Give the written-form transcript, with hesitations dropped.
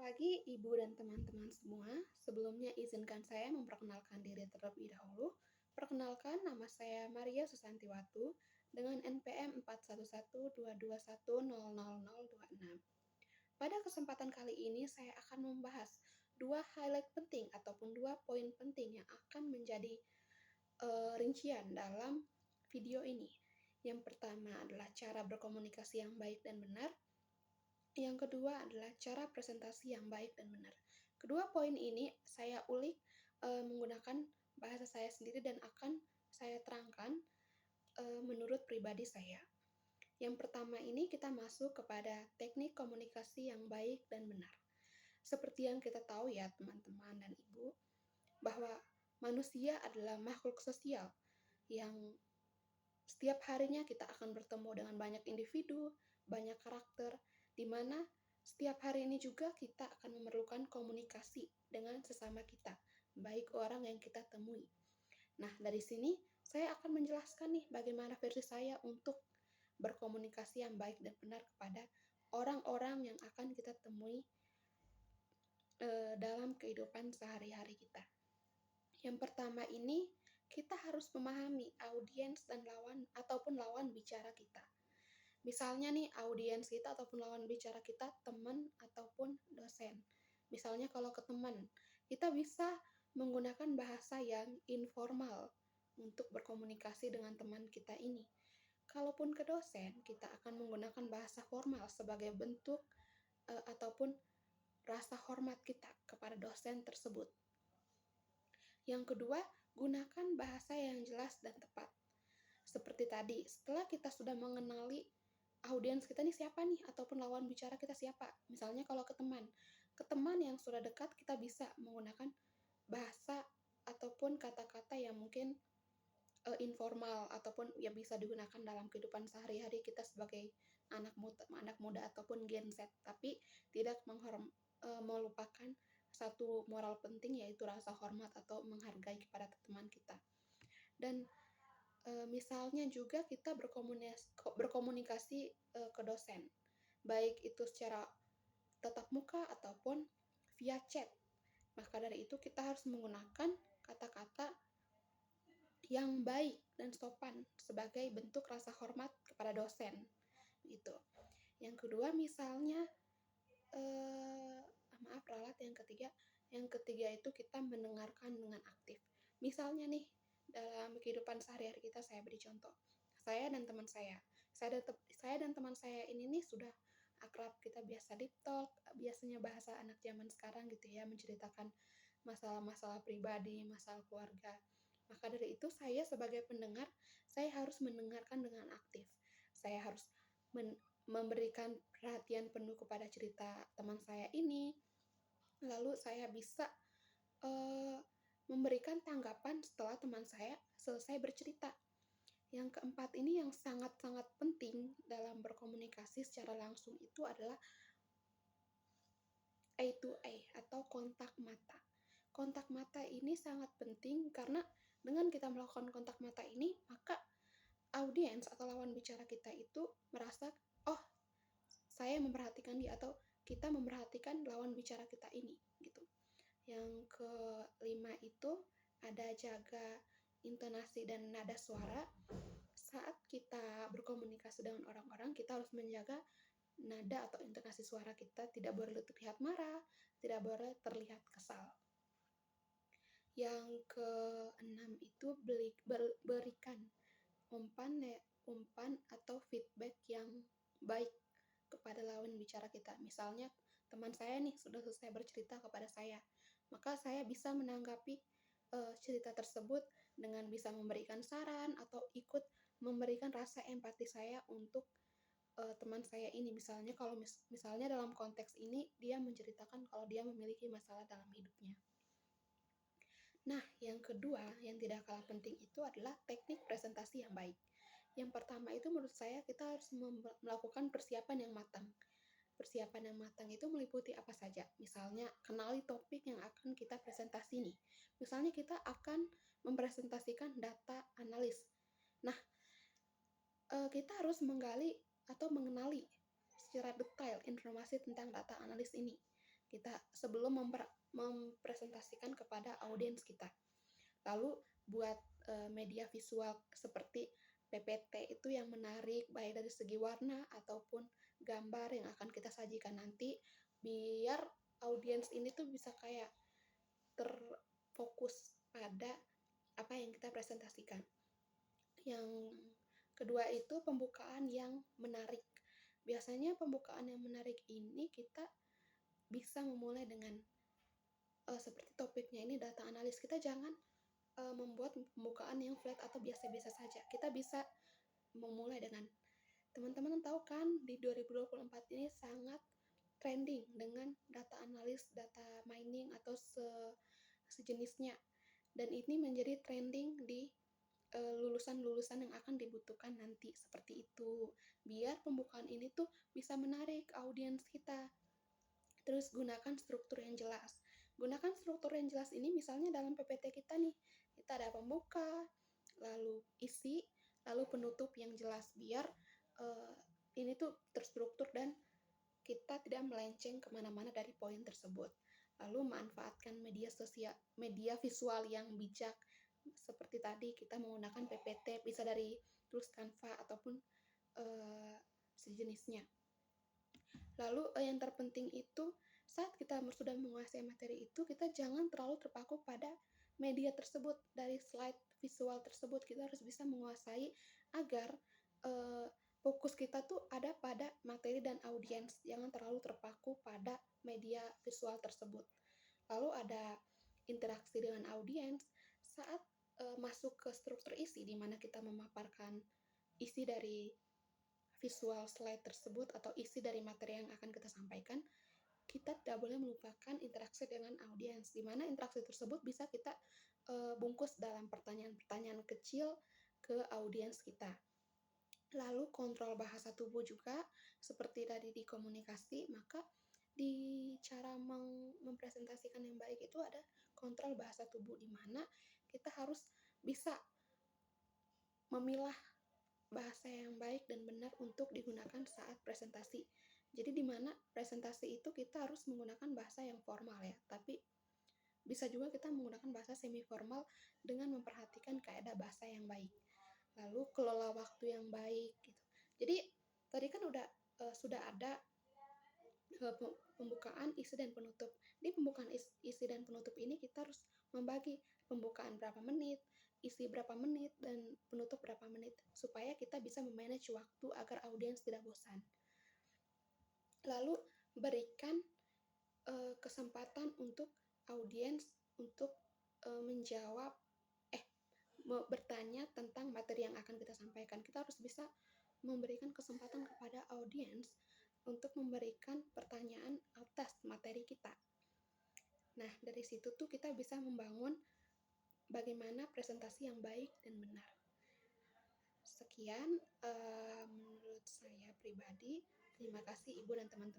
pagi, Ibu dan teman-teman semua. Sebelumnya izinkan saya memperkenalkan diri terlebih dahulu. Perkenalkan, nama saya Maria Susantiwatu dengan NPM 411221000026. Pada kesempatan kali ini saya akan membahas dua highlight penting ataupun dua poin penting yang akan menjadi rincian dalam video ini. Yang pertama adalah cara berkomunikasi yang baik dan benar. Yang kedua adalah cara presentasi yang baik dan benar. Kedua poin ini saya ulik menggunakan bahasa saya sendiri dan akan saya terangkan menurut pribadi saya. Yang pertama ini kita masuk kepada teknik komunikasi yang baik dan benar. Seperti yang kita tahu ya teman-teman dan ibu, bahwa manusia adalah makhluk sosial yang setiap harinya kita akan bertemu dengan banyak individu, banyak karakter, di mana setiap hari ini juga kita akan memerlukan komunikasi dengan sesama kita, baik orang yang kita temui. Nah, dari sini saya akan menjelaskan nih bagaimana versi saya untuk berkomunikasi yang baik dan benar kepada orang-orang yang akan kita temui dalam kehidupan sehari-hari kita. Yang pertama ini, kita harus memahami audiens dan lawan bicara kita. Misalnya nih, audiens kita ataupun lawan bicara kita teman ataupun dosen. Misalnya kalau ke teman, kita bisa menggunakan bahasa yang informal untuk berkomunikasi dengan teman kita ini. Kalaupun ke dosen, kita akan menggunakan bahasa formal sebagai bentuk ataupun rasa hormat kita kepada dosen tersebut. Yang kedua, gunakan bahasa yang jelas dan tepat. Seperti tadi, setelah kita sudah mengenali audiens kita nih siapa nih, ataupun lawan bicara kita siapa. Misalnya kalau ke teman yang sudah dekat, kita bisa menggunakan bahasa ataupun kata-kata yang mungkin informal ataupun yang bisa digunakan dalam kehidupan sehari-hari kita sebagai anak muda ataupun Gen Z, tapi tidak melupakan satu moral penting, yaitu rasa hormat atau menghargai kepada teman kita. Dan misalnya juga kita berkomunikasi ke dosen, baik itu secara tatap muka ataupun via chat. Maka dari itu kita harus menggunakan kata-kata yang baik dan sopan sebagai bentuk rasa hormat kepada dosen. Gitu. Yang kedua misalnya yang ketiga itu kita mendengarkan dengan aktif. Misalnya nih, dalam kehidupan sehari-hari kita, saya beri contoh. Saya dan teman saya ini nih sudah akrab, kita biasa deep talk, biasanya bahasa anak zaman sekarang gitu ya, menceritakan masalah-masalah pribadi, masalah keluarga. Maka dari itu saya sebagai pendengar, saya harus mendengarkan dengan aktif. Saya harus memberikan perhatian penuh kepada cerita teman saya ini. Lalu saya bisa memberikan tanggapan setelah teman saya selesai bercerita. Yang keempat ini yang sangat-sangat penting dalam berkomunikasi secara langsung itu adalah eye to eye atau kontak mata. Kontak mata ini sangat penting karena dengan kita melakukan kontak mata ini, maka audiens atau lawan bicara kita itu merasa, oh, saya memperhatikan dia, atau kita memperhatikan lawan bicara kita ini gitu. Yang kelima itu ada jaga intonasi dan nada suara. Saat kita berkomunikasi dengan orang-orang, kita harus menjaga nada atau intonasi suara kita, tidak boleh terlihat marah, tidak boleh terlihat kesal. Yang keenam itu berikan umpan atau feedback yang baik kepada lawan bicara kita. Misalnya teman saya nih sudah selesai bercerita kepada saya, maka saya bisa menanggapi cerita tersebut dengan bisa memberikan saran atau ikut memberikan rasa empati saya untuk teman saya ini. Misalnya kalau misalnya dalam konteks ini dia menceritakan kalau dia memiliki masalah dalam hidupnya. Nah, yang kedua yang tidak kalah penting itu adalah teknik presentasi yang baik. Yang pertama itu menurut saya kita harus melakukan persiapan yang matang. Persiapan yang matang itu meliputi apa saja? Misalnya, kenali topik yang akan kita presentasi nih. Misalnya kita akan mempresentasikan data analis. Nah, kita harus menggali atau mengenali secara detail informasi tentang data analis ini. kita sebelum mempresentasikan kepada audiens kita. Lalu buat media visual seperti PPT itu yang menarik baik dari segi warna ataupun gambar yang akan kita sajikan nanti, biar audiens ini tuh bisa kayak terfokus pada apa yang kita presentasikan. Yang kedua itu pembukaan yang menarik. Biasanya pembukaan yang menarik ini kita bisa memulai dengan seperti topiknya ini data analis. Kita jangan membuat pembukaan yang flat atau biasa-biasa saja. Kita bisa memulai dengan, teman-teman tahu kan di 2024 ini sangat trending dengan data analis, data mining atau sejenisnya. Dan ini menjadi trending di lulusan-lulusan yang akan dibutuhkan nanti, seperti itu. Biar pembukaan ini tuh bisa menarik audiens kita. Terus gunakan struktur yang jelas. Gunakan struktur yang jelas ini misalnya dalam PPT kita nih, kita ada pembuka, lalu isi, lalu penutup yang jelas, biar ini tuh terstruktur dan kita tidak melenceng kemana-mana dari poin tersebut. Lalu manfaatkan media visual yang bijak, seperti tadi kita menggunakan PPT, bisa dari tools Canva ataupun sejenisnya. Lalu yang terpenting itu saat kita sudah menguasai materi itu, kita jangan terlalu terpaku pada media tersebut. Dari slide visual tersebut kita harus bisa menguasai agar fokus kita tuh ada pada materi dan audiens, jangan terlalu terpaku pada media visual tersebut. Lalu ada interaksi dengan audiens saat masuk ke struktur isi, di mana kita memaparkan isi dari visual slide tersebut atau isi dari materi yang akan kita sampaikan, kita tidak boleh melupakan interaksi dengan audiens, di mana interaksi tersebut bisa kita bungkus dalam pertanyaan-pertanyaan kecil ke audiens kita. Lalu kontrol bahasa tubuh juga, seperti tadi di komunikasi, maka di cara mempresentasikan yang baik itu ada kontrol bahasa tubuh, di mana kita harus bisa memilah bahasa yang baik dan benar untuk digunakan saat presentasi. Jadi di mana presentasi itu kita harus menggunakan bahasa yang formal ya, tapi bisa juga kita menggunakan bahasa semi formal dengan memperhatikan kaidah bahasa yang baik. Lalu kelola waktu yang baik gitu. Jadi tadi kan sudah ada pembukaan, isi dan penutup. Di pembukaan, isi dan penutup ini kita harus membagi pembukaan berapa menit, isi berapa menit, dan penutup berapa menit, supaya kita bisa memanage waktu agar audiens tidak bosan. Lalu berikan kesempatan untuk audiens untuk menjawab, bertanya tentang materi yang akan kita sampaikan. Kita harus bisa memberikan kesempatan kepada audiens untuk memberikan pertanyaan atas materi kita. Nah, dari situ tuh kita bisa membangun bagaimana presentasi yang baik dan benar. Sekian menurut saya pribadi. Terima kasih Ibu dan teman-teman.